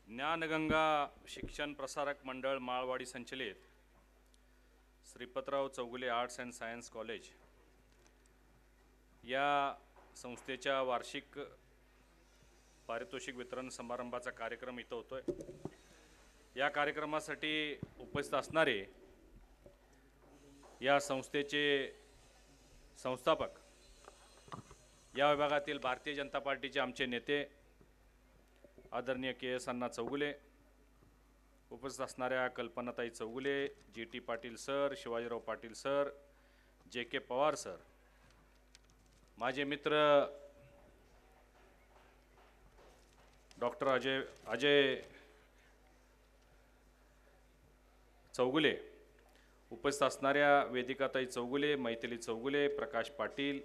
ज्ञानगंगा शिक्षण प्रसारक मंडळ माळवाडी संचलित Shripatrao Chougule arts and science college या संस्थेच्या वार्षिक पारितोषिक वितरण समारंभाचा कार्यक्रम इथं होतोय। या कार्यक्रमासाठी उपस्थित असणारे या संस्थेचे संस्थापक, या विभागातील भारतीय जनता पार्टीचे आमचे नेते आदरणीय के.एस. अण्णा चौगुले, उपस्थित असणाऱ्या Kalpanatai Chougule, G T. Patil sir, Shivajirao Patil sir, J K. Pawar sir, माझे मित्र डॉक्टर अजय चौगुले, उपस्थित असणाऱ्या वेदिकाताई चौगुले, मैथिली चौगुले, प्रकाश पाटील,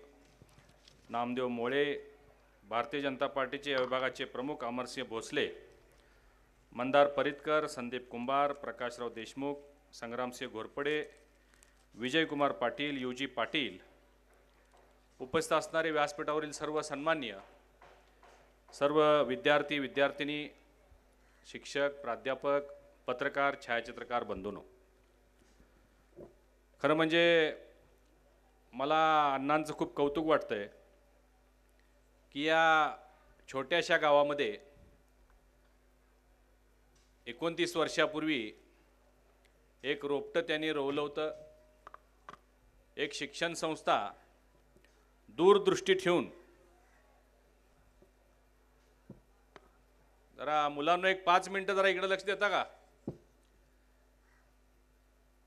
नामदेव मोळे, भारतीय जनता पार्टीचे विभागाचे प्रमुख अमरसिंह भोसले, मंदार परितकर, संदीप कुंभार, प्रकाशराव देशमुख, संग्रामसिंह घोरपडे, विजयकुमार पाटील, यू.जी. पाटील, उपस्थित असणारे व्यासपीठावरील सर्व सन्माननीय सर्व विद्यार्थी विद्यार्थिनी, शिक्षक, प्राध्यापक, पत्रकार, छायाचित्रकार बंधूंनो, खरं म्हणजे मला अण्णांचं खूप कौतुक वाटतंय की या छोट्याशा गावामध्ये 29 वर्षापूर्वी एक रोपटं त्यांनी रोवलं होतं। एक शिक्षण संस्था दूरदृष्टी ठेवून, जरा मुलांना एक 5 मिनिटं जरा इकडे लक्ष देता का?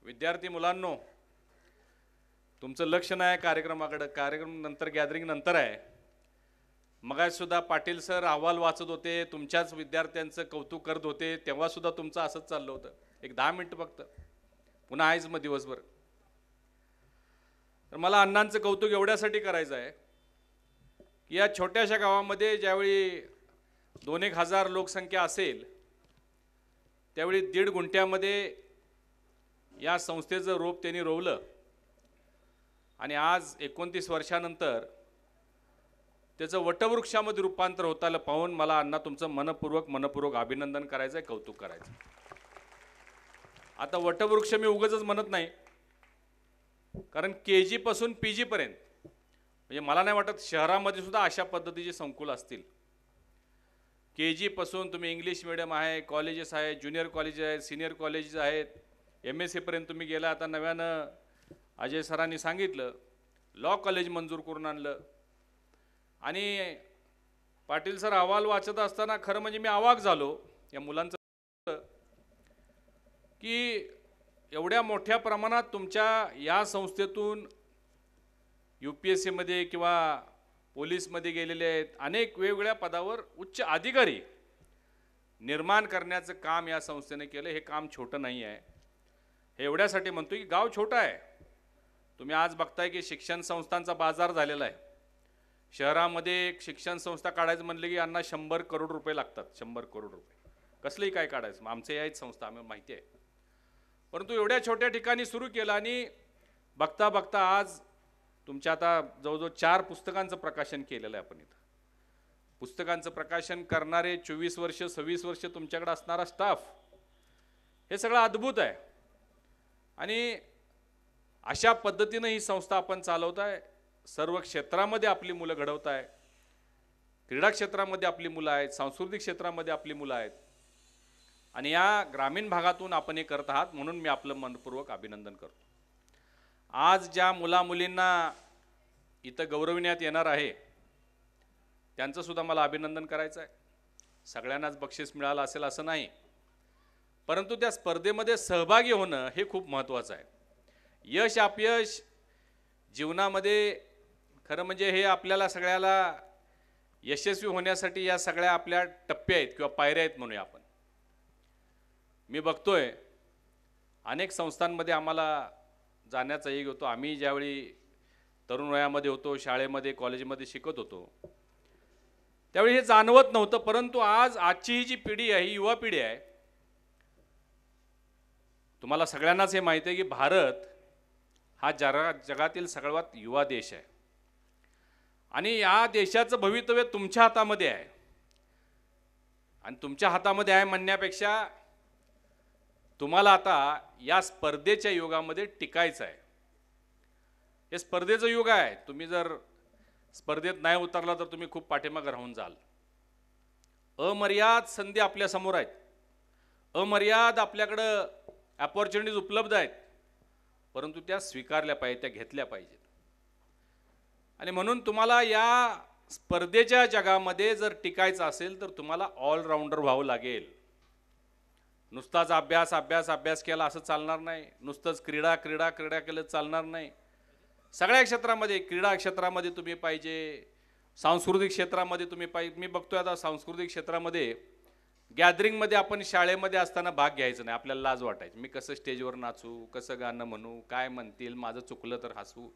विद्यार्थी मुलांनो, तुमचं लक्ष नाही कार्यक्रमाकडे। कार्यक्रम नंतर, गॅदरिंग नंतर आहे। मगाच सुद्धा पाटील सर अहवाल वाचत होते, तुमच्याच विद्यार्थ्यांचं कौतुक करत होते, तेव्हा सुद्धा तुमचं असंच चाललं होतं। एक 10 मिनिटं फक्त, पुन्हा आहेच मग दिवसभर। तर मला अण्णांचं कौतुक एवढ्यासाठी करायचं आहे की या छोट्याशा गावामध्ये ज्यावेळी 2-1 हजार लोकसंख्या असेल, त्यावेळी 1.5 गुंठ्यामध्ये या संस्थेचं रोप त्यांनी रोवलं आणि आज 29 वर्षानंतर त्याचं वटवृक्षामध्ये रूपांतर होताना पाहून मला अण्णा तुमचं मनपूर्वक अभिनंदन करायचं आहे, कौतुक करायचं। आता वटवृक्ष मी उगाचच म्हणत नाही, कारण KG पासून PG पर्यंत, म्हणजे मला नाही वाटत शहरामध्ये सुद्धा अशा पद्धतीचे संकुल असतील। KG पासून तुम्ही इंग्लिश मीडियम आहे, कॉलेजेस आहेत, ज्युनियर कॉलेज आहेत, सिनियर कॉलेजेस आहेत, MSc पर्यंत तुम्ही गेला। आता नव्यानं अजय सरांनी सांगितलं लॉ कॉलेज मंजूर करून आणलं। आणि पाटील सर अहवाल वाचत असताना खरं म्हणजे मी अवाक झालो या मुलांचं की एवढ्या मोठ्या प्रमाणात तुमच्या या संस्थेतून UPSC मध्ये किंवा पोलीसमध्ये गेलेले आहेत, अनेक वेगवेगळ्या पदावर उच्च अधिकारी निर्माण करण्याचं काम या संस्थेने केलं। हे काम छोटं नाही आहे। हे एवढ्यासाठी म्हणतो की गाव छोटं आहे। तुम्ही आज बघताय की शिक्षण संस्थांचा बाजार झालेला आहे। शहरामध्ये एक शिक्षण संस्था काढायचं म्हणलं की यांना 100 करोड रुपये लागतात। 100 करोड रुपये कसलंही काय काढायचं, आमचे याच संस्था, आम्हाला माहिती आहे। परंतु एवढ्या छोट्या ठिकाणी सुरू केलं आणि बघता बघता आज तुमच्या आता जवळजवळ 4 पुस्तकांचं प्रकाशन केलेलं आहे आपण इथं। पुस्तकांचं प्रकाशन करणारे 24 वर्ष 26 वर्ष तुमच्याकडे असणारा स्टाफ, हे सगळं अद्भुत आहे। आणि अशा पद्धतीनं ही संस्था आपण चालवत आहे। सर्व क्षेत्रामध्ये आपली मुलं घडवत आहे। क्रीडा क्षेत्रामध्ये आपली मुलं आहेत, सांस्कृतिक क्षेत्रामध्ये आपली मुलं आहेत, आणि या ग्रामीण भागातून आपण हे करत आहात, म्हणून मी आपलं मनपूर्वक अभिनंदन करतो। आज ज्या मुलामुलींना इथं गौरविण्यात येणार आहे त्यांचं सुद्धा मला अभिनंदन करायचं आहे। सगळ्यांनाच बक्षीस मिळालं असेल असं नाही, परंतु त्या स्पर्धेमध्ये सहभागी होणं हे खूप महत्त्वाचं आहे। यश अपयश जीवनामध्ये खरं म्हणजे हे आपल्याला सगळ्याला यशस्वी होण्यासाठी या सगळ्या आपल्या टप्प्या आहेत किंवा पायऱ्या आहेत म्हणूया आपण। मी बघतोय अनेक संस्थांमध्ये आम्हाला जाण्याचा योग होतो। आम्ही ज्यावेळी तरुण वयामध्ये होतो, शाळेमध्ये कॉलेजमध्ये शिकत होतो, त्यावेळी हे जाणवत नव्हतं। परंतु आजची ही जी पिढी आहे, ही युवा पिढी आहे, तुम्हाला सगळ्यांनाच हे माहिती आहे की भारत हा जगातील सर्वात युवा देश आहे आणि या देशाचं भवितव्य तुमच्या हातामध्ये आहे। आणि तुमच्या हातामध्ये आहे म्हणण्यापेक्षा तुम्हाला आता या स्पर्धेच्या युगामध्ये टिकायचं आहे. हे स्पर्धेचं युग आहे. तुम्ही जर स्पर्धेत नाही उतरला तर तुम्ही खूप पाठीमागे राहून जाल. अमर्याद संधी आपल्या समोर आहेत. अमर्याद आपल्याकडं अपॉर्च्युनिटीज उपलब्ध आहेत, परंतु त्या स्वीकारल्या पाहिजेत, त्या घेतल्या पाहिजेत. आणि म्हणून तुम्हाला या स्पर्धेच्या जगामध्ये जर टिकायचं असेल तर तुम्हाला ऑलराऊंडर व्हावं लागेल. नुसताच अभ्यास अभ्यास अभ्यास केला असं चालणार नाही. नुसतंच क्रीडा क्रीडा क्रीडा केलं चालणार नाही. सगळ्या क्षेत्रामध्ये, क्रीडा क्षेत्रामध्ये तुम्ही पाहिजे, सांस्कृतिक क्षेत्रामध्ये तुम्ही पाहिजे. मी बघतोय आता सांस्कृतिक क्षेत्रामध्ये गॅदरिंगमध्ये आपण शाळेमध्ये असताना भाग घ्यायचा नाही. आपल्याला लाज वाटायची. मी कसं स्टेजवर नाचू, कसं गाणं म्हणू, काय म्हणतील, माझं चुकलं तर हसू.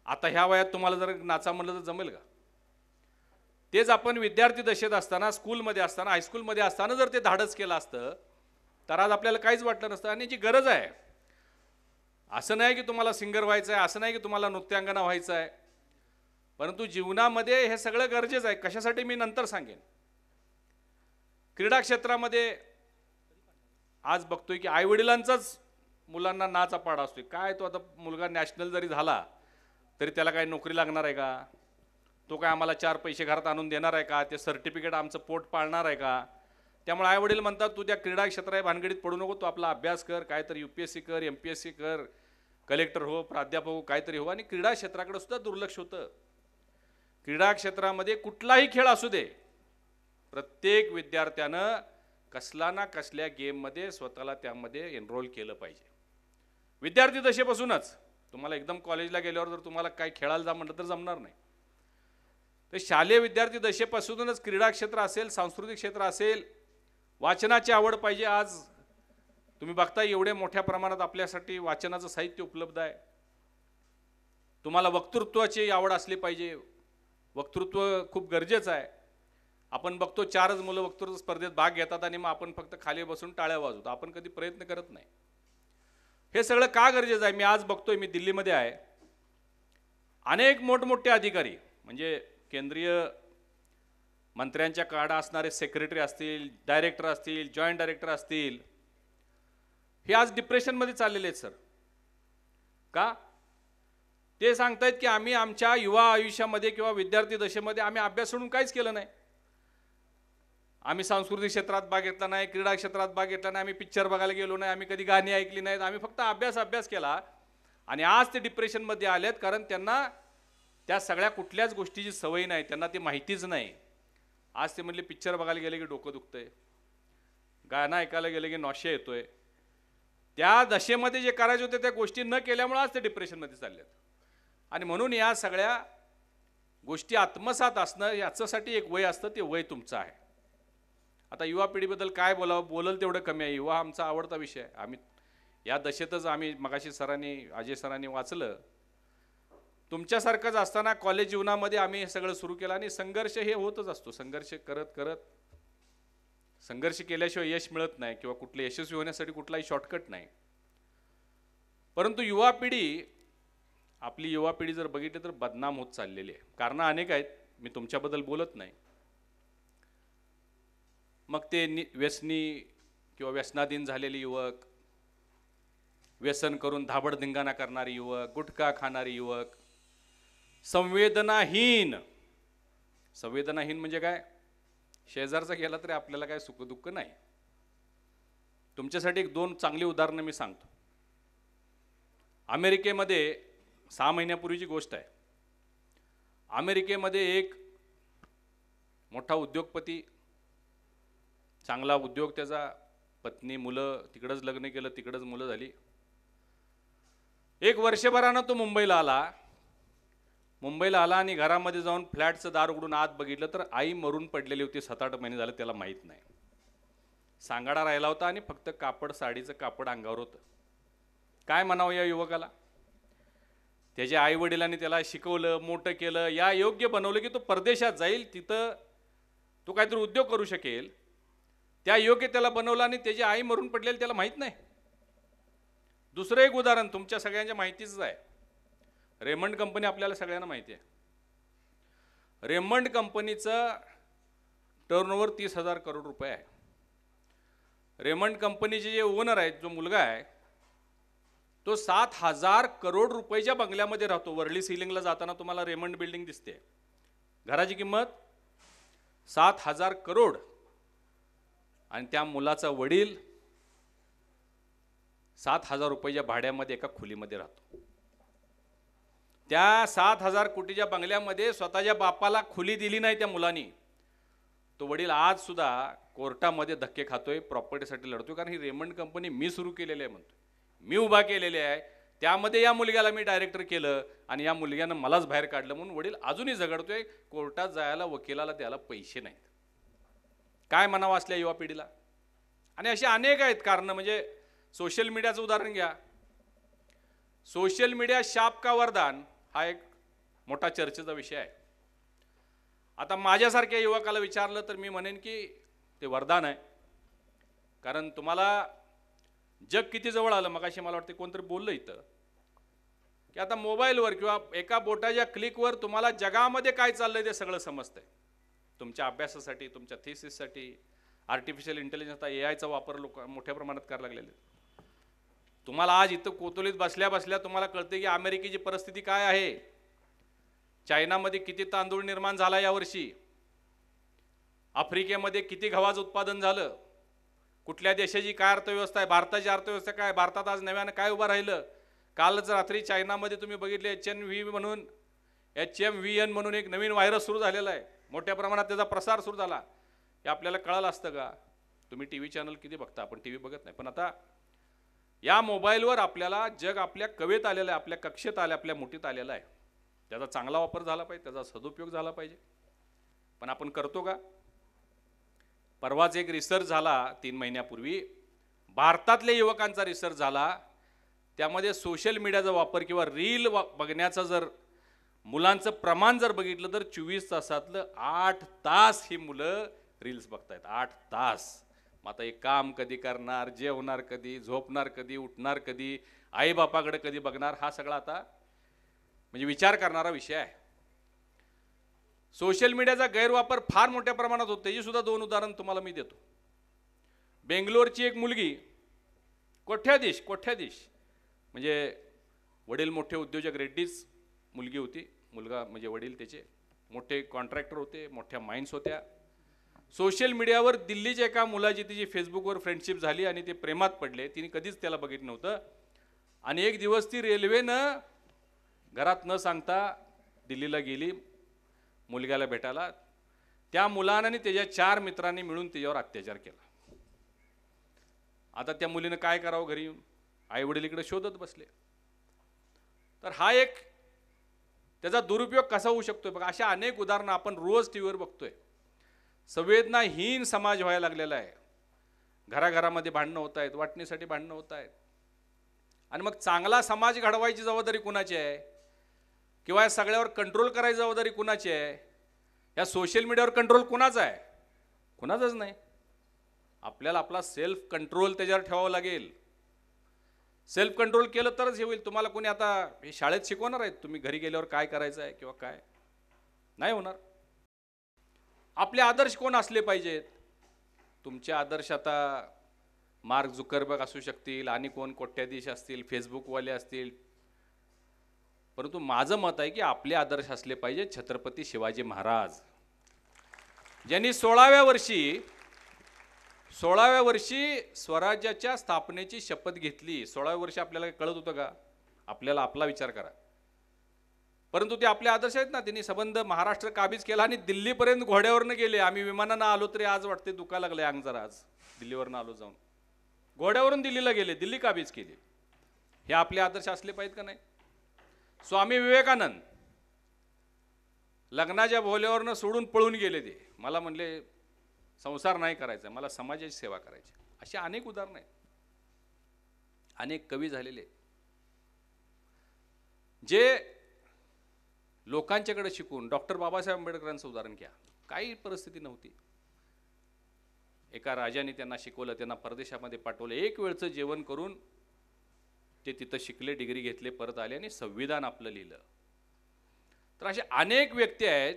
आता ह्या वयात तुम्हाला जर नाचा म्हणलं तर जमेल का? तेच आपण विद्यार्थी दशेत असताना, स्कूलमध्ये असताना, हायस्कूलमध्ये असताना जर ते धाडस केलं असतं तर आज आपल्याला काहीच वाटलं नसतं. आणि जी गरज आहे, असं नाही की तुम्हाला सिंगर व्हायचं आहे, असं नाही की तुम्हाला नृत्यांगना व्हायचं आहे, परंतु जीवनामध्ये हे सगळं गरजेचं आहे. कशासाठी मी नंतर सांगेन. क्रीडा क्षेत्रामध्ये आज बघतोय की आईवडिलांचाच मुलांना नाचा पाडा असतोय. काय तो आता मुलगा नॅशनल जरी झाला तरी त्याला काय नोकरी लागणार आहे का? तो काय आम्हाला 4 पैसे घरात आणून देणार आहे का? ते सर्टिफिकेट आमचं पोट पाळणार आहे का? त्यामुळे आईवडील म्हणतात तू त्या क्रीडा क्षेत्राच्या भानगडीत पडू नको, तू आपला अभ्यास कर, काहीतरी UPSC कर, MPSC कर, कलेक्टर हो, प्राध्यापक हो, काहीतरी हो. आणि क्रीडा क्षेत्राकडे सुद्धा दुर्लक्ष होतं. क्रीडा क्षेत्रामध्ये कुठलाही खेळ असू दे, प्रत्येक विद्यार्थ्यानं कसला ना कसल्या गेममध्ये स्वतःला त्यामध्ये एनरोल केलं पाहिजे. विद्यार्थी दशेपासूनच. तुम्हाला एकदम कॉलेजला गेल्यावर जर तुम्हाला काय खेळायला जा म्हटलं तर जमणार नाही. तर शालेय विद्यार्थी दशेपासूनच क्रीडा क्षेत्र असेल, सांस्कृतिक क्षेत्र असेल, वाचनाची आवड पाहिजे. आज तुम्ही बघता एवढे मोठ्या प्रमाणात आपल्यासाठी वाचनाचं साहित्य उपलब्ध आहे. तुम्हाला वक्तृत्वाची आवड असली पाहिजे. वक्तृत्व खूप गरजेचं आहे. आपण बघतो 4च मुलं वक्तृत्व स्पर्धेत भाग घेतात आणि मग आपण फक्त खाली बसून टाळ्या वाजवतो. आपण कधी प्रयत्न करत नाही. हे सगळं का गरजेचं आहे? मी आज बघतोय, मी दिल्लीमध्ये आहे, अनेक मोठमोठे अधिकारी म्हणजे केंद्रीय मंत्र्यांच्या काळा असणारे सेक्रेटरी असतील, डायरेक्टर असतील, जॉईंट डायरेक्टर असतील, हे आज डिप्रेशनमध्ये चाललेले आहेत. सर का? ते सांगतायत की आम्ही आमच्या युवा आयुष्यामध्ये किंवा विद्यार्थी दशेमध्ये आम्ही अभ्यास सोडून काहीच केलं नाही. आम्ही सांस्कृतिक क्षेत्रात भाग घेतला नाही, क्रीडा क्षेत्रात भाग घेतला नाही, आम्ही पिक्चर बघायला गेलो नाही, आम्ही कधी गाणी ऐकली नाहीत, आम्ही फक्त अभ्यास केला. आणि आज ते डिप्रेशनमध्ये आलेत कारण त्यांना त्या सगळ्या कुठल्याच गोष्टीची सवय नाही, त्यांना ती माहितीच नाही. आज ते म्हणले पिक्चर बघायला गेले की डोकं दुखतंय, गाणं ऐकायला गेले की नॉशिया येतोय. त्या दशेमध्ये जे करायचे होते त्या गोष्टी न केल्यामुळे आज ते डिप्रेशनमध्ये चाललेत. आणि म्हणून या सगळ्या गोष्टी आत्मसात असणं याच्यासाठी एक वय असतं, ते वय तुमचं आहे. आता युवा पिढीबद्दल काय बोलावं, बोलल तेवढं कमी आहे. युवा आमचा आवडता विषय आहे. आम्ही या दशेतच आम्ही मगाशी अजय सरांनी वाचलं, तुमच्यासारखंच असताना कॉलेज जीवनामध्ये आम्ही हे सगळं सुरू केलं. आणि संघर्ष हे होतच असतो. संघर्ष करत करत, संघर्ष केल्याशिवाय यश मिळत नाही किंवा कुठले यशस्वी होण्यासाठी कुठलाही शॉर्टकट नाही. परंतु युवा पिढी, आपली युवा पिढी जर बघितली तर बदनाम होत चाललेली आहे. कारणं अनेक आहेत, मी तुमच्याबद्दल बोलत नाही. मग ते व्यसनी किंवा व्यसनाधीन झालेले युवक, व्यसन करून धाबडधिंगाणा करणारे युवक, गुटखा खाणारे युवक, संवेदनाहीन. संवेदनाहीन म्हणजे काय? शेजारचा गेला तरी आपल्याला काय सुखदुःख नाही. तुमच्यासाठी 2 चांगली उदाहरणं मी सांगतो. अमेरिकेमध्ये 6 महिन्यापूर्वीची गोष्ट आहे. अमेरिकेमध्ये एक मोठा उद्योगपती, चांगला उद्योग त्याचा, पत्नी, मुलं, तिकडंच लग्न केलं, तिकडंच मुलं झाली. 1 वर्षभरानं तो मुंबईला आला आणि घरामध्ये जाऊन फ्लॅटचं दार उघडून आत बघितलं तर आई मरून पडलेली होती. 7-8 महिने झाले, त्याला माहीत नाही. सांगाडा राहिला होता आणि फक्त कापड, साडीचं कापड अंगावर होतं. काय म्हणावं या युवकाला? त्याच्या आई वडिलांनी त्याला शिकवलं, मोठं केलं, या योग्य बनवलं की तो परदेशात जाईल, तिथं तो काहीतरी उद्योग करू शकेल. त्या योग्य त्याला बनवलं आणि त्याची आई मरून पडलेली त्याला माहीत नाही. दुसरं एक उदाहरण तुमच्या सगळ्यांच्या माहितीच आहे. रेमंड कंपनी आपल्याला सगळ्यांना माहिती आहे. रेमंड कंपनीचं टर्नओव्हर 30,000 करोड रुपये आहे. रेमंड कंपनीचे जे ओनर आहेत, जो मुलगा आहे तो 7,000 करोड रुपयाच्या बंगल्यामध्ये राहतो. वर्ली सिलिंगला जाताना तुम्हाला रेमंड बिल्डिंग दिसते. घराची किंमत 7,000 करोड. आणि त्या मुलाचा वडील 7,000 रुपयाच्या भाड्यामध्ये एका खोलीमध्ये राहतो. त्या 7,000 कोटीच्या बंगल्यामध्ये स्वतःच्या बापाला खोली दिली नाही त्या मुलांनी. तो वडील आज सुद्धा कोर्टामध्ये धक्के खातोय, प्रॉपर्टीसाठी लढतोय, कारण ही रेमंड कंपनी मी सुरू केलेली आहे म्हणतोय, मी उभा केलेली आहे, त्यामध्ये या मुलग्याला मी डायरेक्टर केलं आणि या मुलग्यानं मलाच बाहेर काढलं म्हणून वडील अजूनही झगडतोय. कोर्टात जायला वकिलाला त्याला पैसे नाहीत. काय म्हणावं असल्या युवा पिढीला? आणि अशी अनेक आहेत कारणं. म्हणजे सोशल मीडियाचं उदाहरण घ्या. सोशल मीडिया शाप का वरदान हा एक मोठा चर्चेचा विषय आहे. आता माझ्यासारख्या युवकाला विचारलं तर मी म्हणेन की ते वरदान आहे. कारण तुम्हाला जग किती जवळ आलं. मगाशी मला वाटतं कोणतरी बोललं इथं की आता मोबाईलवर किंवा एका बोटाच्या क्लिकवर तुम्हाला जगामध्ये काय चाललंय ते सगळं समजतंय. तुमच्या अभ्यासासाठी, तुमच्या थिसिससाठी आर्टिफिशियल इंटेलिजन्स, आता एआयचा वापर लोक मोठ्या प्रमाणात करायला लागलेले. तुम्हाला आज इथं कोतोलीत बसल्या बसल्या तुम्हाला कळते की अमेरिकेची परिस्थिती काय आहे, चायनामध्ये किती तांदूळ निर्माण झाला यावर्षी, आफ्रिकेमध्ये किती गव्हाचं उत्पादन झालं, कुठल्या देशाची काय अर्थव्यवस्था आहे, भारताची अर्थव्यवस्था काय, भारतात आज नव्यानं काय उभं राहिलं. कालच रात्री चायनामध्ये तुम्ही बघितले HMVN म्हणून एक नवीन व्हायरस सुरू झालेला आहे. मोठ्या प्रमाणात त्याचा प्रसार सुरू झाला. हे आपल्याला कळालं असतं का? तुम्ही टीव्ही चॅनल किती बघता, आपण टीव्ही बघत नाही. पण आता या मोबाईलवर आपल्याला जग आपल्या कवेत आलेलं आहे, आपल्या कक्षेत आलं, आपल्या मुठीत आलेलं आहे. त्याचा चांगला वापर झाला पाहिजे, त्याचा सदुपयोग झाला पाहिजे. पण आपण करतो का? परवाच एक रिसर्च झाला 3 महिन्यापूर्वी, भारतातल्या युवकांचा रिसर्च झाला. त्यामध्ये सोशल मीडियाचा वापर किंवा रील बघण्याचं जर मुलांचं प्रमाण जर बघितलं तर 24 तासातलं 8 तास ही मुलं रील्स बघतायत. 8 तास. मग आता एक काम कधी करणार, जेवणार कधी, झोपणार कधी, उठणार कधी, आई बापाकडे कधी बघणार, हा सगळा आता म्हणजे विचार करणारा विषय आहे. सोशल मीडियाचा गैरवापर फार मोठ्या प्रमाणात होतो. त्याची सुद्धा 2 उदाहरण तुम्हाला मी देतो. बेंगलोरची एक मुलगी, कोठ्याधीश म्हणजे वडील मोठे उद्योजक, रेड्डीज मुलगी होती. मुलगा म्हणजे वडील त्याचे मोठे कॉन्ट्रॅक्टर होते, मोठ्या माइन्स होत्या. सोशल मीडियावर दिल्लीच्या एका मुलाची तिची फेसबुकवर फ्रेंडशिप झाली आणि ते प्रेमात पडले. तिने कधीच त्याला बघितलं नव्हतं आणि एक दिवस ती रेल्वेनं घरात न सांगता दिल्लीला गेली मुलग्याला भेटायला. त्या मुलानं आणि त्याच्या 4 मित्रांनी मिळून त्याच्यावर अत्याचार केला. आता त्या मुलीनं काय करावं घरी येऊन? आई वडील इकडे शोधत बसले. तर हा एक त्याचा दुरुपयोग कसा होऊ शकतोय बघा. अशा अनेक उदाहरणं आपण रोज टीव्हीवर बघतोय. संवेदनाहीन समाज व्हायला लागलेला आहे. घराघरामध्ये भांडणं होत आहेत, वाटणीसाठी भांडणं होत आहेत. आणि मग चांगला समाज घडवायची जबाबदारी कुणाची आहे किंवा या सगळ्यावर कंट्रोल करायची जबाबदारी कुणाची आहे? या सोशल मीडियावर कंट्रोल कुणाचा आहे? कुणाचाच नाही. आपल्याला आपला सेल्फ कंट्रोल त्याच्यावर ठेवावं लागेल. सेल्फ कंट्रोल केलं तरच हे होईल. तुम्हाला कोणी आता हे शाळेत शिकवणार आहेत तुम्ही घरी गेल्यावर काय करायचं आहे किंवा काय नाही होणार. आपले आदर्श कोण असले पाहिजेत? तुमचे आदर्श आता मार्क झुकरबर्ग असू शकतील आणि कोण कोट्याधीश असतील, फेसबुकवाले असतील. परंतु माझं मत आहे की आपले आदर्श असले पाहिजे छत्रपती शिवाजी महाराज, ज्यांनी 16व्या वर्षी स्वराज्याच्या स्थापनेची शपथ घेतली. 16व्या वर्षी आपल्याला कळत होतं का? आपल्याला आपला विचार करा. परंतु ते आपले आदर्श आहेत ना. त्यांनी संबंध महाराष्ट्र काबीज केला आणि दिल्लीपर्यंत घोड्यावरनं गेले. आम्ही विमानानं आलो तरी आज वाटते दुखा लागले अंग जरा. आज दिल्लीवरनं आलो जाऊन, घोड्यावरून दिल्लीला गेले, दिल्ली काबीज केली. हे आपले आदर्श असले पाहिजेत का नाही? स्वामी विवेकानंद लग्नाच्या भोवल्यावरनं सोडून पळून गेले. ते मला म्हणले संसार नाही करायचा, मला समाजाची सेवा करायची. अशी अनेक उदाहरणं आहेत. अनेक कवी झालेले जे लोकांच्याकडे शिकून. डॉक्टर बाबासाहेब आंबेडकरांचं उदाहरण घ्या. काही परिस्थिती नव्हती, एका राजाने त्यांना शिकवलं, त्यांना परदेशामध्ये पाठवलं. एक वेळचं जेवण करून ते तिथं शिकले, डिग्री घेतले, परत आले आणि संविधान आपलं लिहिलं. तर असे अनेक व्यक्ती आहेत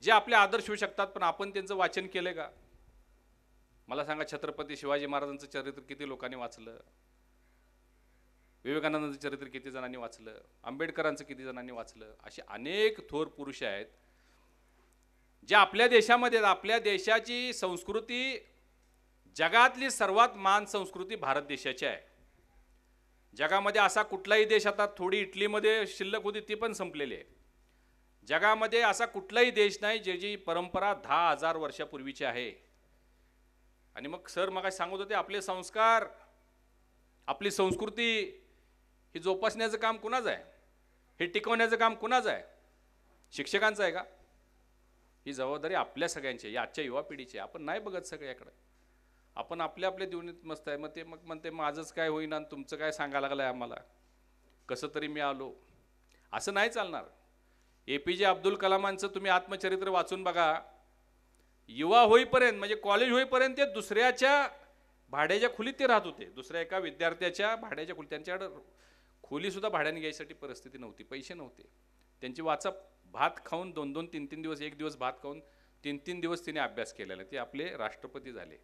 जे आपले आदर्श होऊ शकतात, पण आपण त्यांचं वाचन केलं का? मला सांगा, छत्रपती शिवाजी महाराजांचं चरित्र किती लोकांनी वाचलं? विवेकानंदांचं चरित्र किती जणांनी वाचलं? आंबेडकरांचं किती जणांनी वाचलं? असे अनेक थोर पुरुष आहेत जे आपल्या देशामध्ये, आपल्या देशाची संस्कृती जगातली सर्वात महान संस्कृती भारत देशाची आहे. जगामध्ये असा कुठलाही देश, आता थोडी इटलीमध्ये शिल्लक होती ती पण संपलेली आहे. जगामध्ये असा कुठलाही देश नाही ज्याची परंपरा 10,000 वर्षापूर्वीची आहे. आणि मग सर मग सांगत होते, आपले संस्कार, आपली संस्कृती ही जोपासण्याचं काम कुणाचं आहे? हे टिकवण्याचं काम कुणाचं आहे? शिक्षकांचं आहे का? ही जबाबदारी आपल्या सगळ्यांची आहे, आजच्या युवा पिढीची. आपण नाही बघत सगळ्याकडे, आपण आपल्या दिवणीत मस्त आहे. मग ते म्हणते माझंच काय होईना आणि तुमचं काय सांगायला लागलंय आम्हाला, कसं तरी मी आलो. असं नाही चालणार. APJ अब्दुल कलामांचं तुम्ही आत्मचरित्र वाचून बघा. युवा होईपर्यंत, म्हणजे कॉलेज होईपर्यंत ते दुसऱ्याच्या भाड्याच्या खोलीत ते राहत होते. दुसऱ्या एका विद्यार्थ्याच्या भाड्याच्या खोलीत. त्यांच्याकडे खोलीसुद्धा भाड्याने घ्यायसाठी परिस्थिती नव्हती, पैसे नव्हते. त्यांची वाचा भात खाऊन 2-2, 3-3 दिवस, एक दिवस भात खाऊन 3-3 दिवस तिने अभ्यास केलेला. ते आपले राष्ट्रपती झाले.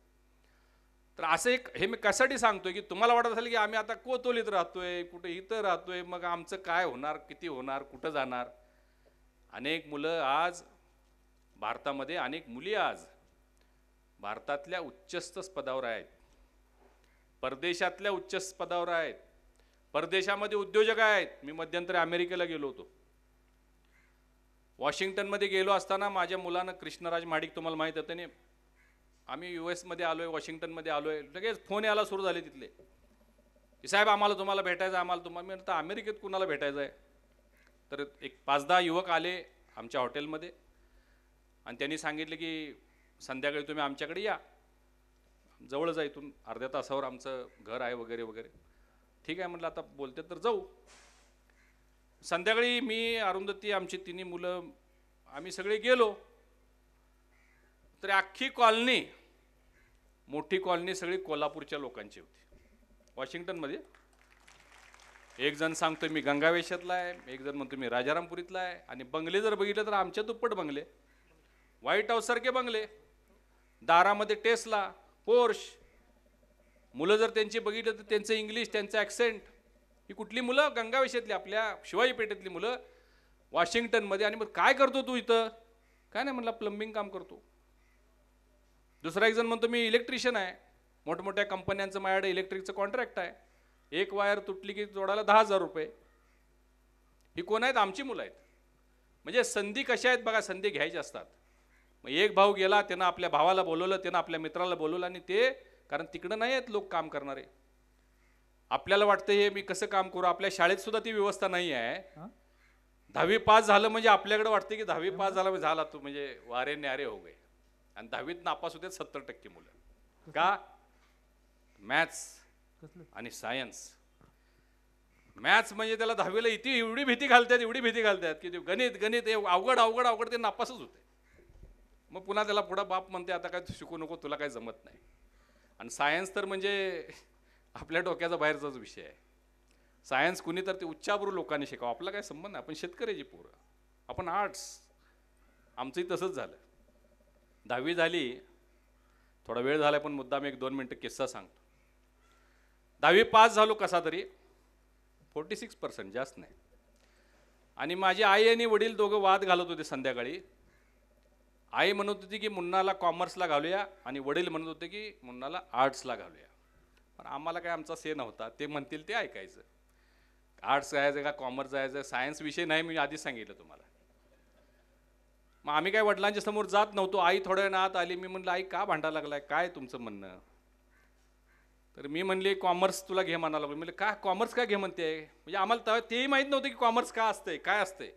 तर असं एक, हे मी कशासाठी सांगतोय की तुम्हाला वाटत असेल की आम्ही आता कोतोलीत राहतोय, कुठे इथं राहतोय, मग आमचं काय होणार, किती होणार, कुठं जाणार. अनेक मुलं आज भारतामध्ये, अनेक मुली आज भारतातल्या उच्चस्त पदावर आहेत, परदेशातल्या उच्च पदावर आहेत, परदेशामध्ये उद्योजक आहेत. मी मध्यंतरी अमेरिकेला गेलो होतो. वॉशिंग्टनमध्ये गेलो असताना माझ्या मुलानं, कृष्णराज महाडिक तुम्हाला माहीत होतं नाही, आम्ही US मध्ये आलोय, वॉशिंग्टनमध्ये आलोय, लगेच फोन यायला सुरू झाले तिथले की साहेब आम्हाला तुम्हाला भेटायचं आहे, आम्हाला तुम्हाला. मी म्हणतो अमेरिकेत कुणाला भेटायचं आहे? तर एक 5-10 युवक आले आमच्या हॉटेलमध्ये आणि त्यांनी सांगितलं की संध्याकाळी तुम्ही आमच्याकडे या, जवळच आहे इथून, अर्ध्या तासावर आमचं घर आहे वगैरे वगैरे. ठीक आहे म्हटलं, आता बोलते तर जाऊ. संध्याकाळी मी, अरुंधती, आमची 3 मुलं, आम्ही सगळे गेलो. तर अख्खी कॉलनी, मोठी कॉलनी सगळी कोल्हापूरच्या लोकांची होती वॉशिंग्टनमध्ये. एक जण सांगतोय मी गंगावेशातला आहे, एक जण म्हणतो मी राजारामपुरीतला आहे. आणि बंगले जर बघितलं तर आमच्या दुप्पट बंगले, व्हाईट हाऊस सारखे बंगले, दारामध्ये टेस्ला, पोर्श. मुलं जर त्यांची बघितलं तर त्यांचं इंग्लिश, त्यांचं ॲक्सेंट. ही कुठली मुलं? गंगावेशातली, आपल्या शिवाजी पेठेतली मुलं वॉशिंग्टनमध्ये. आणि मग काय करतो तू इथं? काय नाही म्हणलं, प्लंबिंग काम करतो. दुसरा एक जण म्हणतो मी इलेक्ट्रिशियन आहे, मोठमोठ्या कंपन्यांचं माझ्याकडे इलेक्ट्रिकचं कॉन्ट्रॅक्ट आहे, एक वायर तुटली की जोडायला 10,000 रुपये. ही कोण आहेत? आमची मुलं आहेत. म्हणजे संधी कशा आहेत बघा, संधी घ्यायची असतात. मग एक भाऊ गेला, त्यानं आपल्या भावाला बोलवलं, त्यानं आपल्या मित्राला बोलवलं. आणि ते, कारण तिकडं नाही आहेत लोक काम करणारे. आपल्याला वाटतं हे मी कसं काम करू, आपल्या शाळेत सुद्धा ती व्यवस्था नाही आहे. 10वी पास झालं म्हणजे आपल्याकडे वाटतं की 10वी पास झाला तू म्हणजे वारे न्यारे हो गए. आणि 10वीत नापास होते 70% मुलं. का? मॅथ्स आणि सायन्स. मॅथ्स म्हणजे त्याला 10वीला एवढी भीती घालतात की ते गणित अवघड अवघड अवघड, ते नापासच होते. मग पुन्हा त्याला पुढं बाप म्हणते आता काय शिकू नको, तुला काय जमत नाही. आणि सायन्स तर म्हणजे आपल्या डोक्याचा बाहेरचाच विषय आहे. सायन्स कुणी तर ते उच्चाभ्रू लोकांनी शिकावं, आपला काय संबंध नाही. आपण शेतकऱ्याची पोरं, आपण आर्ट्स. आमचंही तसंच झालं. 10वी झाली, थोडा वेळ झाला पण मुद्दाम 1-2 मिनटं किस्सा सांगतो. 10वी पास झालो कसा तरी, 46%, जास्त नाही. आणि माझी आई आणि वडील दोघं वाद घालत होते संध्याकाळी. आई म्हणत होती की मुन्नाला कॉमर्सला घालूया, आणि वडील म्हणत होते की मुन्नाला आर्ट्सला घालूया. पण आम्हाला काय आमचा से नव्हता, ते म्हणतील ते ऐकायचं. आर्ट्स जायचं का कॉमर्स जायचं, सायन्स विषय नाही, मी आधीच सांगितलं तुम्हाला. मग आम्ही काय वडिलांच्या समोर जात नव्हतो. आई थोड्या वेळ आत आली. मी म्हणलं आई का भांडा लागलाय, काय तुमचं म्हणणं? तर मी म्हणले कॉमर्स तुला घे म्हणाला. म्हणजे का कॉमर्स का घे म्हणते? म्हणजे आम्हाला तेही माहीत नव्हतं की कॉमर्स का असतंय, काय असतंय.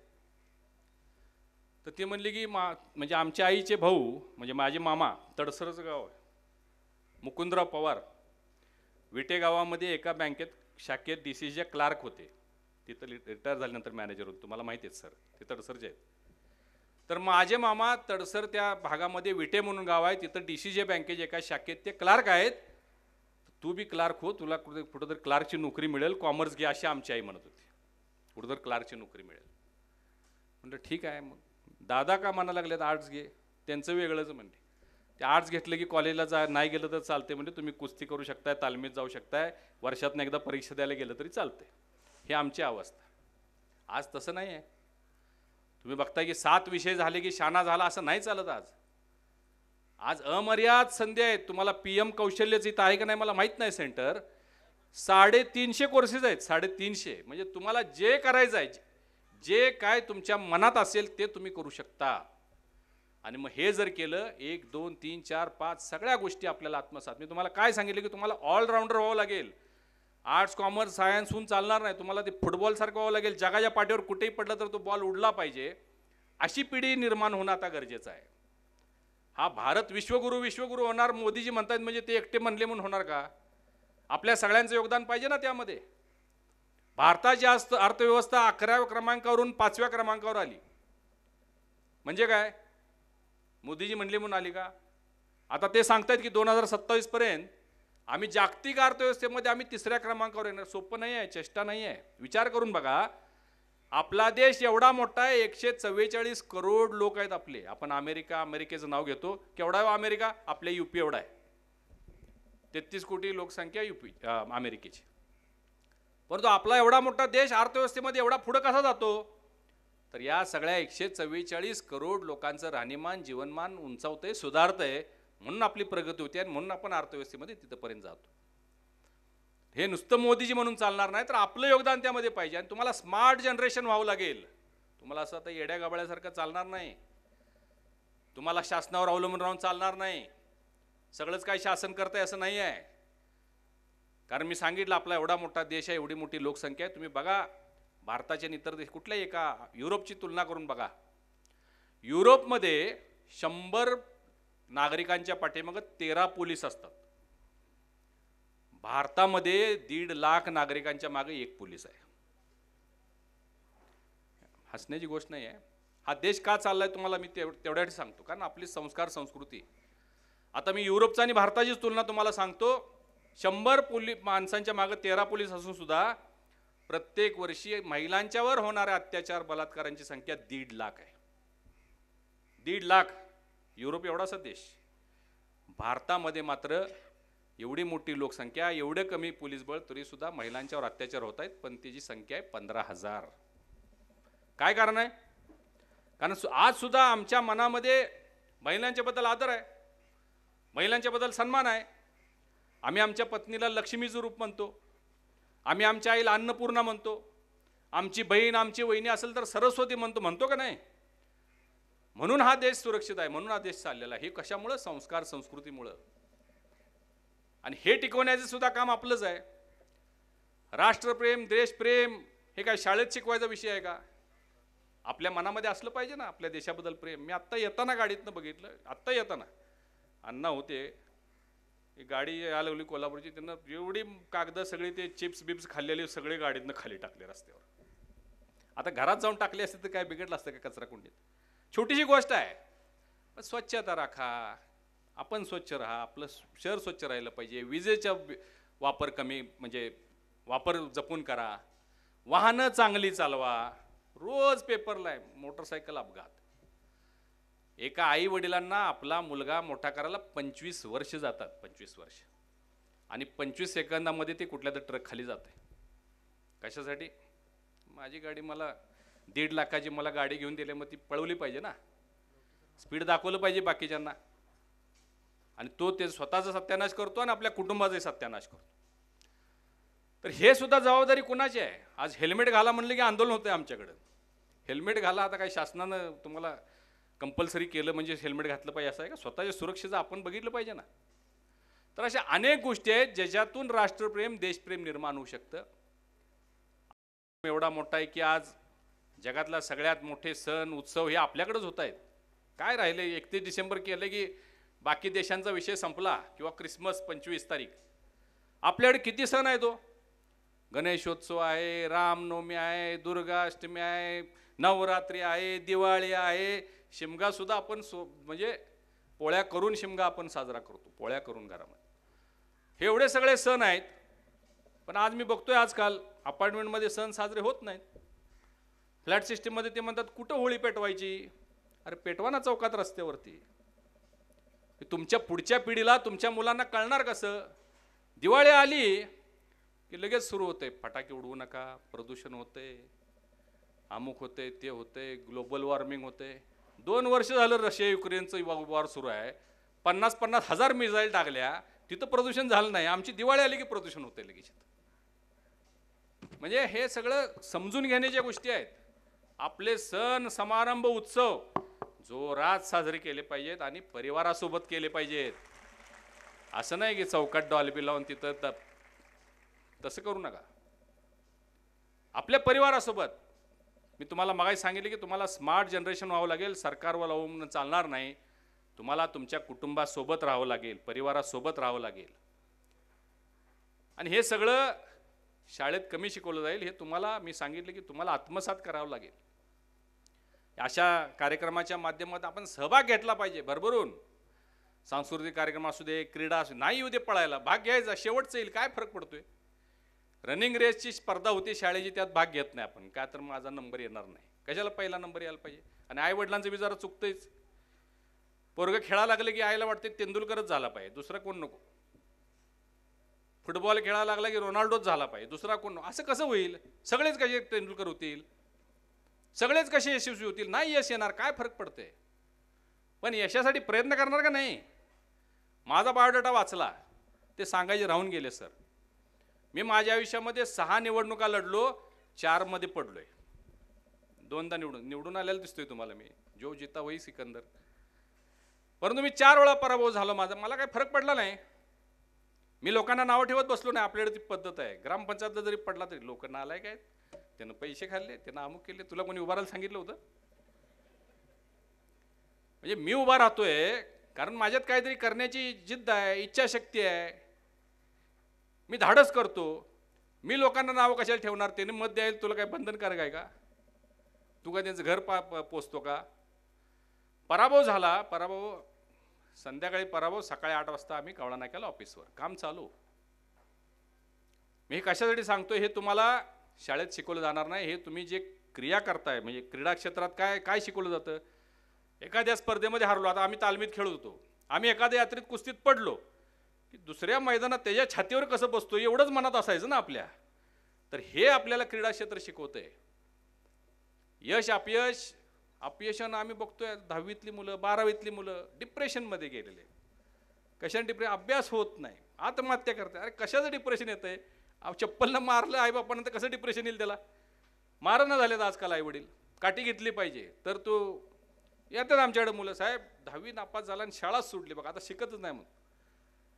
तर ते म्हणले की म्हणजे आमच्या आईचे भाऊ, म्हणजे माझे मामा, तडसरचं गाव आहे, मुकुंदराव पवार, विटे गावामध्ये एका बँकेत शाखेत DCच्या क्लार्क होते. तिथं रिटायर झाल्यानंतर मॅनेजर होते, तुम्हाला माहिती आहेत सर, ते तडसरचे आहेत. तर माझे मामा तडसर त्या भागामध्ये विटे म्हणून गाव आहे, तिथं DCच्या बँकेच्या एका शाखेत ते क्लार्क आहेत. तू बी क्लार्क हो, तुला कुठं तर क्लार्कची नोकरी मिळेल, कॉमर्स घे अशी आमची आई म्हणत होती. कुठं तर क्लार्कची नोकरी मिळेल. म्हटलं ठीक आहे. मग दादा का म्हणा लागलेत आर्ट्स घे, त्यांचं वेगळंच म्हणते. ते आर्ट्स घेतलं की कॉलेजला नाही गेलं तर चालते, म्हणजे तुम्ही कुस्ती करू शकताय, तालमीत जाऊ शकताय, वर्षातून एकदा परीक्षा द्यायला गेलं तरी चालते. ही आमची अवस्था. आज तसं नाही आहे. तुम्ही बघताय की 7 विषय झाले की शाणा झाला, असं नाही चालत. आज अमर्याद संधी आहेत. तुम्हाला PM कौशल्यच इथं आहे का नाही मला माहीत नाही. सेंटर 350 कोर्सेस आहेत. 350 म्हणजे तुम्हाला जे करायचं आहे, जे काय तुमच्या मनात असेल ते तुम्ही करू शकता. आणि मग हे जर केलं 1 2 3 4 5 सगळ्या गोष्टी आपल्याला आत्मसात. मी तुम्हाला काय सांगितलं की तुम्हाला ऑलराऊंडर व्हावं लागेल. आर्ट्स कॉमर्स सायन्स होऊन चालणार नाही. तुम्हाला ते फुटबॉल सारखं व्हावं लागेल. जगाच्या पाठीवर कुठेही पडलं तर तो बॉल उडला पाहिजे. अशी पिढी निर्माण होणं आता गरजेचं आहे. हा भारत विश्वगुरू होणार मोदीजी म्हणतात, म्हणजे ते एकटे म्हणले म्हणून होणार का? आपल्या सगळ्यांचं योगदान पाहिजे ना त्यामध्ये. भारताची अर्थव्यवस्था 11व्या क्रमांकावरून 5व्या क्रमांकावर आली म्हणजे काय? मोदीजी म्हणले म्हणून आली का? आता ते सांगतायत की 2027 पर्यंत आम्ही जागतिक अर्थव्यवस्थेमध्ये आम्ही 3ऱ्या क्रमांकावर येणार. सोपं नाही आहे, चेष्टा नाही आहे. विचार करून बघा, आपला देश एवढा मोठा आहे, 144 करोड लोक आहेत आपले. आपण अमेरिकेचं नाव घेतो. केवढा आहे अमेरिका? आपल्या UP एवढा आहे. 33 कोटी लोकसंख्या अमेरिकेची. परंतु आपला एवढा मोठा देश अर्थव्यवस्थेमध्ये एवढा पुढे कसा जातो? तर या सगळ्या 144 करोड लोकांचं राहणीमान जीवनमान उंचावतंय, सुधारतंय, म्हणून आपली प्रगती होते आणि म्हणून आपण अर्थव्यवस्थेमध्ये तिथपर्यंत जातो. हे नुसतं मोदीजी म्हणून चालणार नाही, तर आपलं योगदान त्यामध्ये पाहिजे. आणि तुम्हाला स्मार्ट जनरेशन व्हावं लागेल. तुम्हाला असं आता येड्या गाबळ्यासारखं चालणार नाही. तुम्हाला शासनावर अवलंबून राहून चालणार नाही. सगळंच काही शासन करताय असं नाही आहे. कारण मी सांगितलं आपला एवढा मोठा देश आहे, एवढी मोठी लोकसंख्या आहे. तुम्ही बघा भारताच्या इतर देश कुठल्याही एका युरोपची तुलना करून बघा. युरोपमध्ये 100 नागरिकांच्या पाठीमागे 13 पोलीस असतात. भारतामध्ये 1.5 लाख नागरिकांच्या मागे 1 पोलीस आहे. हसण्याची गोष्ट नाही आहे. हा देश का चाललाय तुम्हाला मी तेवढ्यासाठी सांगतो, कारण आपली संस्कार संस्कृती. आता मी युरोपचा आणि भारताचीच तुलना तुम्हाला सांगतो. 100 माणसांच्या मागे 13 पोलीस असून सुद्धा प्रत्येक वर्षी महिलांच्यावर होणाऱ्या अत्याचार बलात्कारांची संख्या 1.5 लाख आहे. 1.5 लाख. युरोप एवढासा देश. भारतामध्ये मात्र एवढी मोठी लोकसंख्या, एवढे कमी पोलीस बळ, तरी सुद्धा महिलांच्यावर अत्याचार होत आहेत, पण त्याची संख्या आहे 15,000. काय कारण आहे? कारण आज सुद्धा आमच्या मनामध्ये महिलांच्या बद्दल आदर आहे, महिलांच्या बद्दल सन्मान आहे. आम्ही आमच्या पत्नीला लक्ष्मीचं रूप म्हणतो. आम्ही आमच्या आईला अन्नपूर्णा म्हणतो. आमची बहीण आमची वहिनी असेल तर सरस्वती म्हणतो का नाही? म्हणून हा देश सुरक्षित आहे, म्हणून हा देश चाललेला आहे. हे कशामुळे? संस्कार संस्कृतीमुळे. आणि हे टिकवण्याचं सुद्धा काम आपलंच आहे. राष्ट्रप्रेम देशप्रेम हे काय शाळेत शिकवायचा विषय आहे का? आपल्या मनामध्ये असलं पाहिजे ना आपल्या देशाबद्दल प्रेम. मी आत्ता येताना गाडीतनं बघितलं, आत्ता येताना अण्णा होते, गाडी यायला लागली कोल्हापूरची, त्यांना एवढी कागद सगळी ते चिप्स बिप्स खाल्लेले सगळे गाडीतनं खाली टाकले रस्त्यावर. आता घरात जाऊन टाकले असते तर काय बिघडलं असतं का कचरा कुंडीत? छोटीशी गोष्ट आहे. पण स्वच्छता राखा, आपण स्वच्छ राहा, आपलं शहर स्वच्छ राहिलं पाहिजे. विजेचा वापर कमी, म्हणजे वापर जपून करा. वाहनं चांगली चालवा. रोज पेपरला आहे मोटरसायकल अपघात. एका आई वडिलांना आपला मुलगा मोठा करायला 25 वर्ष जातात. 25 वर्ष. आणि 25 सेकंदामध्ये ते कुठल्या तरी ट्रक खाली जाते. कशासाठी? माझी गाडी मला 1.5 लाखाची मला गाडी घेऊन दिली, मग ती पळवली पाहिजे ना, स्पीड दाखवलं पाहिजे बाकीच्यांना. आणि तो ते स्वतःचा सत्यानाश करतो आणि आपल्या कुटुंबाचाही सत्यानाश करतो. तर हे सुद्धा जबाबदारी कुणाची आहे? आज हेल्मेट घाला म्हणलं की आंदोलन होतं आमच्याकडं. हेल्मेट घाला, आता काही शासनानं तुम्हाला कंपल्सरी केलं म्हणजे हेल्मेट घातलं पाहिजे असं आहे का? स्वतःच्या सुरक्षेचं आपण बघितलं पाहिजे ना. तर अशा अनेक गोष्टी आहेत ज्याच्यातून राष्ट्रप्रेम देशप्रेम निर्माण होऊ शकतं. एवढा मोठा आहे की आज जगातला सगळ्यात मोठे सण उत्सव हे आपल्याकडेच होत आहेत. काय राहिले? 31 डिसेंबर केलं की बाकी देशांचा विषय संपला, किंवा क्रिसमस 25 तारीख. आपल्याकडे किती सण आहे? तो गणेशोत्सव आहे, रामनवमी आहे, दुर्गाष्टमी आहे, नवरात्री आहे, दिवाळी आहे. शिमगा सुद्धा आपण म्हणजे पोळ्या करून शिमगा आपण साजरा करतो, पोळ्या करून घरामध्ये. हे एवढे सगळे सण आहेत. पण आज मी बघतोय आजकाल अपार्टमेंटमध्ये सण साजरे होत नाहीत. फ्लॅट सिस्टीममध्ये ते म्हणतात कुठं होळी पेटवायची, अरे पेटवा ना चौकात रस्त्यावरती. तुमच्या पुढच्या पिढीला तुमच्या मुलांना कळणार कसं? दिवाळी आली की लगेच सुरू होते, फटाके उडवू नका, प्रदूषण होते, अमुक होते, ते होते, ग्लोबल वॉर्मिंग होते. 2 वर्ष झालं रशिया युक्रेनचं वॉर सुरू आहे, 50-50 हजार मिसाईल टाकल्या, तिथं प्रदूषण झालं नाही. आमची दिवाळी आली की प्रदूषण होते लगेच. म्हणजे हे सगळं समजून घेण्याच्या गोष्टी आहेत. आपले सण समारंभ उत्सव जोरात साजरे केले पाहिजेत आणि परिवारासोबत केले पाहिजेत. असं नाही की चौकात डॉल्बी लावून तिथं तसं करू नका. आपल्या परिवारासोबत. मी तुम्हाला मगाशी सांगितले की तुम्हाला स्मार्ट जनरेशन व्हावं लागेल, सरकारवर लावून चालणार नाही. तुम्हाला तुमच्या कुटुंबासोबत राहावं लागेल, परिवारासोबत राहावं लागेल. आणि हे सगळं शाळेत कमी शिकवलं जाईल. हे तुम्हाला मी सांगितले की तुम्हाला आत्मसात करावं लागेल. अशा कार्यक्रमाच्या माध्यमातून आपण सहभाग घेतला पाहिजे भरभरून. सांस्कृतिक कार्यक्रम असू दे, क्रीडा असू दे, नाही येऊ दे पळायला, भाग घ्यायचा. शेवटचं येईल, काय फरक पडतोय? रनिंग रेसची स्पर्धा होती शाळेची, त्यात भाग घेत नाही आपण, का तर माझा नंबर येणार नाही. कशाला पहिला नंबर यायला पाहिजे? आणि आई वडिलांचं बी जरा चुकतंच. पोरगं खेळायला लागलं की आईला वाटते तेंडुलकरच झाला पाहिजे, दुसरा कोण नको. फुटबॉल खेळायला लागला की रोनाल्डोच झाला पाहिजे, दुसरा कोण नको. असं कसं होईल? सगळेच कसे तेंडुलकर होतील? सगळेच कसे यशस्वी होतील? नाही यश येणार, काय फरक पडते? पण यशासाठी प्रयत्न करणार का नाही? माझा बायोडाटा वाचला, ते सांगायचे राहून गेले सर. मी माझ्या आयुष्यामध्ये 6 निवडणुका लढलो, 4 मध्ये पडलोय. 2दा निवडून आलेला दिसतोय तुम्हाला मी, जो जिता वही सिकंदर. परंतु मी 4 वेळा पराभव झालो माझा. मला काही फरक पडला नाही. मी लोकांना नावं ठेवत बसलो नाही. आपल्याकडे ती पद्धत आहे. ग्रामपंचायतला जरी पडला तरी लोक नालायक आहेत, त्यानं पैसे खाल्ले, त्यानं अमुक केले. तुला कोणी उभा राहायला सांगितलं होतं? म्हणजे मी उभा राहतोय कारण माझ्यात काहीतरी करण्याची जिद्द आहे, इच्छाशक्ती आहे. मी धाडस करतो. मी लोकांना नावं कशाला ठेवणार? त्याने मत द्यायला तुला काय बंधनकारक आहे का? तू का त्यांचं घर पोचतो का? पराभव झाला, पराभव संध्याकाळी, पराभव सकाळी 8 वाजता आम्ही कवळा नाक्याला ऑफिसवर, काम चालू. मी कशासाठी सांगतोय हे तुम्हाला शाळेत शिकवलं जाणार नाही. हे तुम्ही जे क्रिया करताय, म्हणजे क्रीडा क्षेत्रात काय काय शिकवलं जातं? एखाद्या स्पर्धेमध्ये हरलो, आता आम्ही तालमीत खेळत होतो, आम्ही एखाद्या यात्रेत कुस्तीत पडलो की दुसऱ्या मैदानात त्याच्या छातीवर कसं बसतो एवढंच मनात असायचं ना आपल्या. तर हे आपल्याला क्रीडा क्षेत्र शिकवतंय. यश अपयश, अपयशानं आम्ही बघतोय 10वीतली मुलं, 12वीतली मुलं डिप्रेशनमध्ये गेलेले. कशाने डिप्रेशन? अभ्यास होत नाही, आत्महत्या करते. अरे कशाचं डिप्रेशन येतंय? चप्पलनं मारलं आईबापानं तर कसं डिप्रेशन येईल त्याला? मारणं झालेत आजकाल आई वडील. काठी घेतली पाहिजे तर तो येतात आमच्याकडे मुलं, साहेब 10वी नापास झाला आणि शाळाच सोडली बघा, आता शिकतच नाही म्हणून.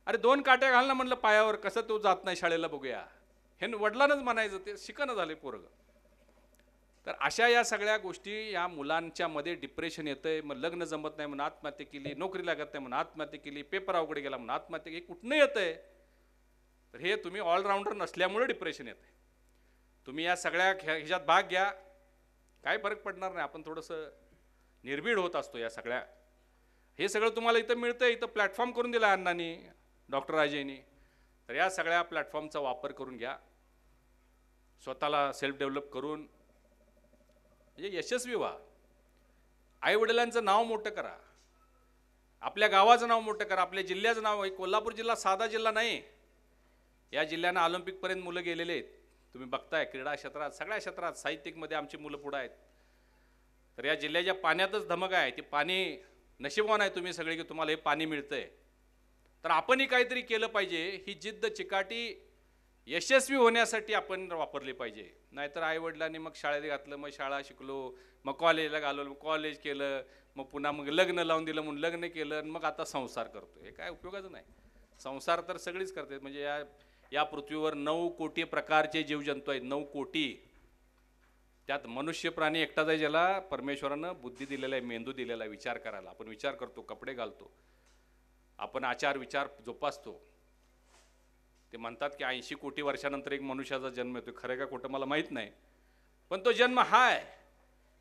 अरे 2 काट्या घाल ना म्हणलं पायावर, कसं तो जात नाही शाळेला बघूया. हे वडिलांनाच म्हणायचं, ते शिकणं झाले पोरगं. तर अशा या सगळ्या गोष्टी या मुलांच्या मध्ये डिप्रेशन येतंय. मग लग्न जमत नाही म्हणून आत्महत्या केली, नोकरी लागत नाही म्हणून आत्महत्या केली, पेपर अवघड गेला म्हणून आत्महत्या केली. कुठनं येतंय? तर हे तुम्ही ऑलराऊंडर नसल्यामुळे डिप्रेशन येतंय. तुम्ही या सगळ्या ह्याच्यात भाग घ्या, काय फरक पडणार नाही. आपण थोडंसं निर्भीड होत असतो या सगळ्या. हे सगळं तुम्हाला इथं मिळतं. इथं प्लॅटफॉर्म करून दिला अण्णांनी, डॉक्टर राजेंनी. तर या सगळ्या प्लॅटफॉर्मचा वापर करून घ्या. स्वतःला सेल्फ डेव्हलप करून म्हणजे यशस्वी व्हा. आई वडिलांचं नाव मोठं करा, आपल्या गावाचं नाव मोठं करा, आपल्या जिल्ह्याचं नाव. कोल्हापूर जिल्हा साधा जिल्हा नाही. या जिल्ह्यानं ऑलिम्पिकपर्यंत मुलं गेलेले आहेत. तुम्ही बघताय क्रीडा क्षेत्रात, सगळ्या क्षेत्रात, साहित्यिकमध्ये आमची मुलं पुढं आहेत. तर या जिल्ह्याच्या पाण्यातच धमक आहे. ती पाणी नशीबवान आहे तुम्ही सगळे की तुम्हाला हे पाणी मिळतंय. तर आपणही काहीतरी केलं पाहिजे. ही जिद्द चिकाटी यशस्वी होण्यासाठी आपण वापरली पाहिजे. नाहीतर आईवडिलांनी मग शाळेत घातलं, मग शाळा शिकलो, मग कॉलेजला घालवलं, मग कॉलेज केलं, मग पुन्हा मग लग्न लावून दिलं म्हणून लग्न केलं, आणि मग आता संसार करतो. हे काय उपयोगाचं नाही. संसार तर सगळीच करतात. म्हणजे या पृथ्वीवर 9 कोटी प्रकारचे जीवजंतू आहेत. 9 कोटी. त्यात मनुष्य प्राणी एकटाच आहे ज्याला परमेश्वरानं बुद्धी दिलेला आहे, मेंदू दिलेला आहे विचार करायला. आपण विचार करतो, कपडे घालतो, आपण आचार विचार जोपासतो. ते म्हणतात की 80 कोटी वर्षानंतर एक मनुष्याचा जन्म येतो. खरं का खोटं मला माहीत नाही, पण तो जन्म हाय.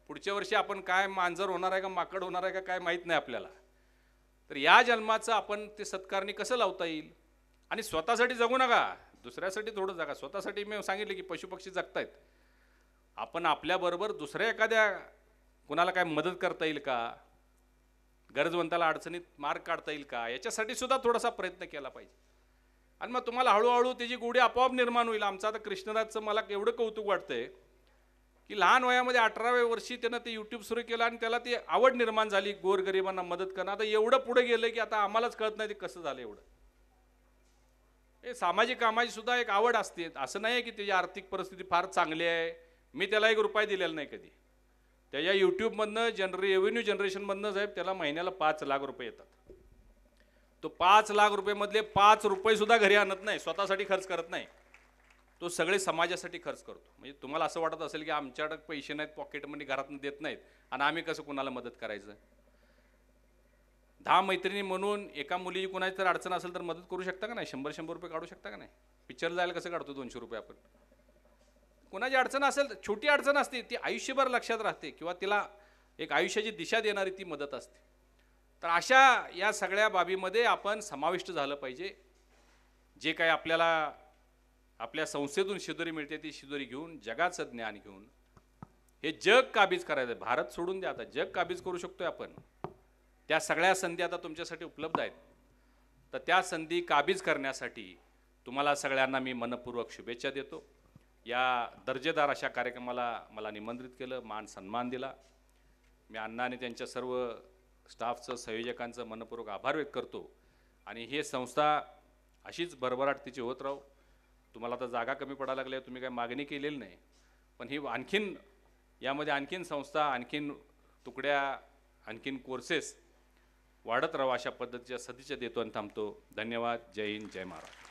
पुढच्या वर्षी आपण काय मांजर होणार आहे का माकड होणार आहे का काय माहीत नाही आपल्याला. तर या जन्माचं आपण ते सत्कारणी कसं लावता येईल? आणि स्वतःसाठी जगू नका, दुसऱ्यासाठी थोडं जगा. स्वतःसाठी मी सांगितले की पशुपक्षी जगतायत. आपण आपल्याबरोबर दुसऱ्या एखाद्या कुणाला काय मदत करता येईल का? गरजवंताला अडचणीत मार्ग काढता येईल का, याच्यासाठी सुद्धा थोडासा प्रयत्न केला पाहिजे. आणि मग तुम्हाला हळूहळू त्याची गोडी आपोआप निर्माण होईल. आमचं आता कृष्णराजचं मला एवढं कौतुक वाटतंय की लहान वयामध्ये 18व्या वर्षी त्यानं ते यूट्यूब सुरू केलं आणि त्याला ती आवड निर्माण झाली गोरगरिबांना मदत करणं. आता एवढं पुढे गेलं की आता आम्हालाच कळत नाही ते कसं झालं एवढं. हे सामाजिक कामाची सुद्धा एक आवड असते. असं नाही की त्याची आर्थिक परिस्थिती फार चांगली आहे, मी त्याला 1 रुपया दिलेला नाही कधी. त्याच्या यूट्यूबमधनं रेव्हेन्यू जनरेशनमधनं साहेब त्याला महिन्याला 5 लाख रुपये येतात. तो 5 लाख रुपयेमधले 5 रुपये सुद्धा घरी आणत नाही, स्वतःसाठी खर्च करत नाही, तो सगळे समाजासाठी खर्च करतो. म्हणजे तुम्हाला असं वाटत असेल की आमच्याकडे पैसे नाहीत, पॉकेट मनी घरातून देत नाहीत आणि आम्ही कसं कुणाला मदत करायचं. 10 मैत्रिणी म्हणून एका मुलीची कुणाची तर अडचण असेल तर मदत करू शकता का नाही? 100-100 रुपये काढू शकता का नाही? पिक्चर जायला कसं काढतो 200 रुपये आपण? कुणाची अडचण असेल, छोटी अडचण असते ती आयुष्यभर लक्षात राहते किंवा तिला एक आयुष्याची दिशा देणारी ती मदत असते. तर अशा या सगळ्या बाबीमध्ये आपण समाविष्ट झालं पाहिजे. जे काही आपल्याला आपल्या संस्थेतून शिदोरी मिळते ती शिदोरी घेऊन, जगाचं ज्ञान घेऊन हे जग काबीज करायचं. भारत सोडून द्या, आता जग काबीज करू शकतोय आपण. त्या सगळ्या संधी आता तुमच्यासाठी उपलब्ध आहेत. तर त्या संधी काबीज करण्यासाठी तुम्हाला सगळ्यांना मी मनपूर्वक शुभेच्छा देतो. या दर्जेदार अशा कार्यक्रमाला मला निमंत्रित केलं, मान सन्मान दिला. मी अण्णा आणि त्यांच्या सर्व स्टाफचं, संयोजकांचं मनपूर्वक आभार व्यक्त करतो. आणि ही संस्था अशीच भरभराट तिची होत राहू. तुम्हाला आता जागा कमी पडायला लागल्या, तुम्ही काही मागणी केलेली नाही, पण ही आणखीन यामध्ये आणखीन संस्था, आणखीन तुकड्या, आणखीन कोर्सेस वाढत राहू अशा पद्धतीच्या सदिच्छा देतो आणि थांबतो. धन्यवाद. जय हिंद, जय महाराष्ट्र.